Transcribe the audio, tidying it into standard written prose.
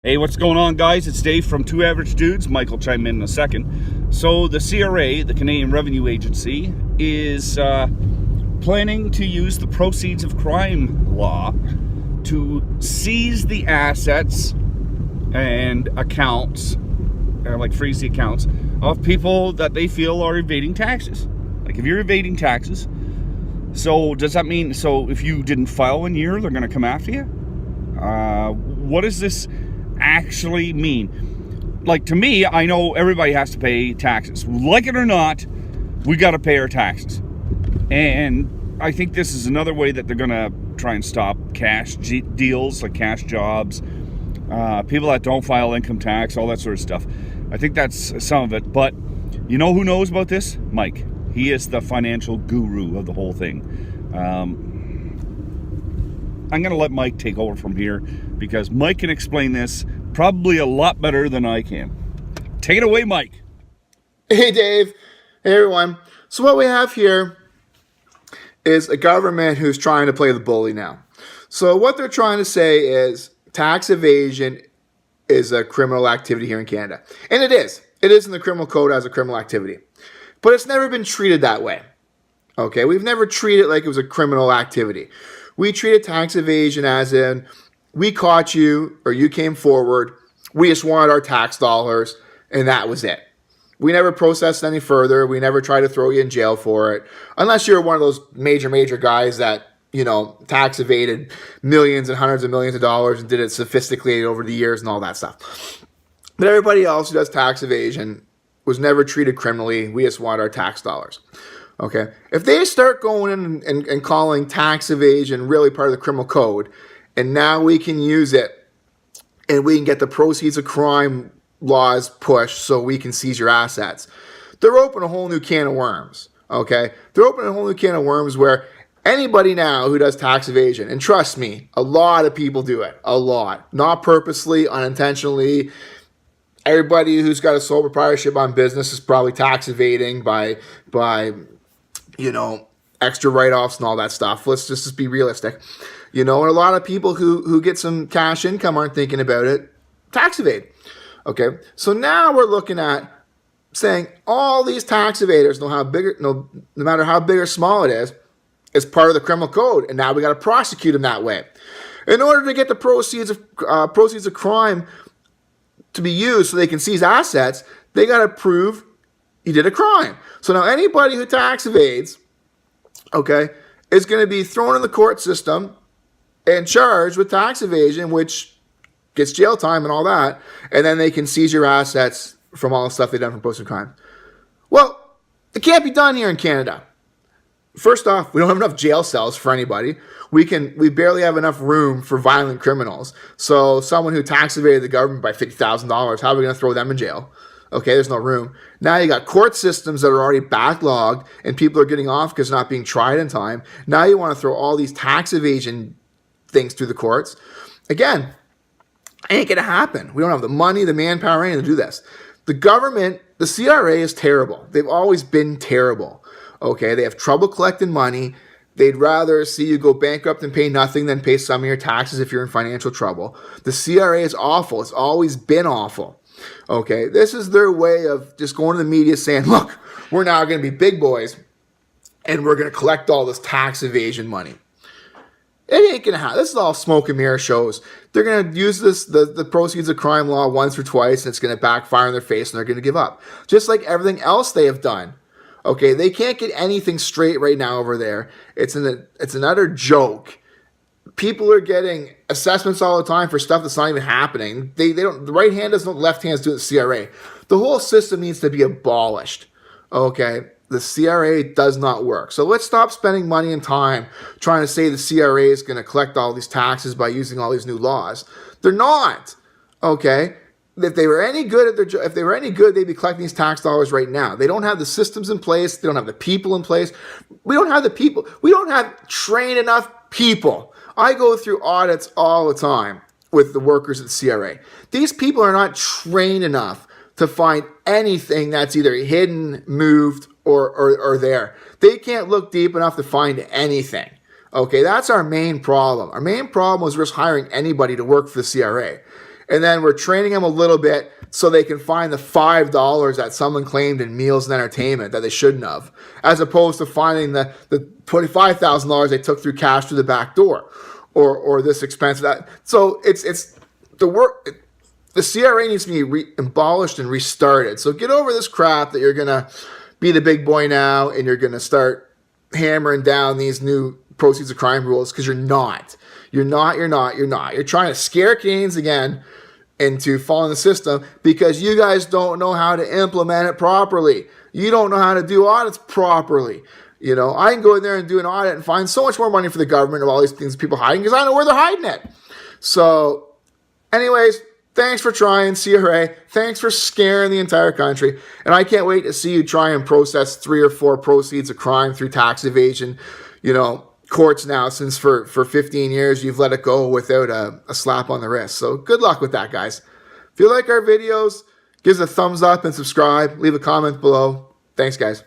Hey, what's going on, guys? It's Dave from Two Average Dudes. Mike will chime in a second. So the CRA, the Canadian Revenue Agency, is planning to use the proceeds of crime law to seize the assets and accounts, like freeze the accounts, of people that they feel are evading taxes. Like if you're evading taxes, so does that mean, so if you didn't file in a year, they're going to come after you? What does this actually mean? Like, to me, I know everybody has to pay taxes. Like it or not, we got to pay our taxes. And I think this is another way that they're going to try and stop cash deals, like cash jobs, people that don't file income tax, all that sort of stuff. I think that's some of it. But you know who knows about this? Mike. He is the financial guru of the whole thing. I'm going to let Mike take over from here because Mike can explain this probably a lot better than I can. Take it away, Mike. Hey, Dave. Hey, everyone. So what we have here is a government who's trying to play the bully now. So what they're trying to say is tax evasion is a criminal activity here in Canada. And it is. It is in the criminal code as a criminal activity. But it's never been treated that way. Okay? We've never treated it like it was a criminal activity. We treated tax evasion as in, we caught you, or you came forward, we just wanted our tax dollars, and that was it. We never processed any further. We never tried to throw you in jail for it. Unless you're one of those major guys that, tax evaded millions and hundreds of millions of dollars and did it sophisticated over the years and all that stuff. But everybody else who does tax evasion was never treated criminally. We just want our tax dollars. Okay, if they start going in and calling tax evasion really part of the criminal code, and now we can use it and we can get the proceeds of crime laws pushed so we can seize your assets, they're opening a whole new can of worms. Okay, they're opening a whole new can of worms where anybody now who does tax evasion, and trust me, a lot of people do it, a lot, not purposely, unintentionally. Everybody who's got a sole proprietorship on business is probably tax evading by extra write-offs and all that stuff. Let's just be realistic. And a lot of people who get some cash income aren't thinking about it. Tax evade. Okay, so now we're looking at saying all these tax evaders, no matter how big or small it is part of the criminal code, and now we got to prosecute them that way. In order to get the proceeds of crime to be used so they can seize assets, they got to prove you did a crime. So now anybody who tax evades, okay, is going to be thrown in the court system and charged with tax evasion, which gets jail time and all that, and then they can seize your assets from all the stuff they've done for posted crime. Well, it can't be done here in Canada. First off, we don't have enough jail cells for anybody. We barely have enough room for violent criminals. So someone who tax evaded the government by $50,000, how are we going to throw them in jail? Okay, there's no room. Now you got court systems that are already backlogged and people are getting off because they're not being tried in time. Now you want to throw all these tax evasion things through the courts. Again, ain't going to happen. We don't have the money, the manpower, anything to do this. The government, the CRA is terrible. They've always been terrible. Okay, they have trouble collecting money. They'd rather see you go bankrupt and pay nothing than pay some of your taxes if you're in financial trouble. The CRA is awful. It's always been awful. Okay, this is their way of just going to the media saying, look, we're now going to be big boys and we're going to collect all this tax evasion money. It ain't going to happen. This is all smoke and mirror shows. They're going to use the proceeds of crime law once or twice, and it's going to backfire in their face and they're going to give up. Just like everything else they have done. Okay, they can't get anything straight right now over there. It's an utter joke. People are getting assessments all the time for stuff that's not even happening. They don't. The right hand doesn't know what the left hand's doing the CRA. The whole system needs to be abolished. Okay, the CRA does not work. So let's stop spending money and time trying to say the CRA is going to collect all these taxes by using all these new laws. They're not. Okay. If they were any good at their job, if they were any good, they'd be collecting these tax dollars right now. They don't have the systems in place. They don't have the people in place. We don't have the people. We don't have trained enough people. I go through audits all the time with the workers at the CRA. These people are not trained enough to find anything that's either hidden, moved, or there. They can't look deep enough to find anything. Okay, that's our main problem. Our main problem is we're just hiring anybody to work for the CRA. And then we're training them a little bit so they can find the $5 that someone claimed in meals and entertainment that they shouldn't have, as opposed to finding the $25,000 they took through cash through the back door, or this expense that. So it's the work. The CRA needs to be abolished and restarted. So get over this crap that you're gonna be the big boy now and you're gonna start hammering down these new proceeds of crime rules, because you're not. You're trying to scare Canadians again into following the system because you guys don't know how to implement it properly. You don't know how to do audits properly. You know, I can go in there and do an audit and find so much more money for the government of all these things people hiding because I know where they're hiding it. So, anyways, thanks for trying, CRA. Thanks for scaring the entire country. And I can't wait to see you try and process 3 or 4 proceeds of crime through tax evasion, courts now, since for 15 years you've let it go without a slap on the wrist. So good luck with that, guys. If you like our videos, give us a thumbs up and subscribe. Leave a comment below. Thanks, guys.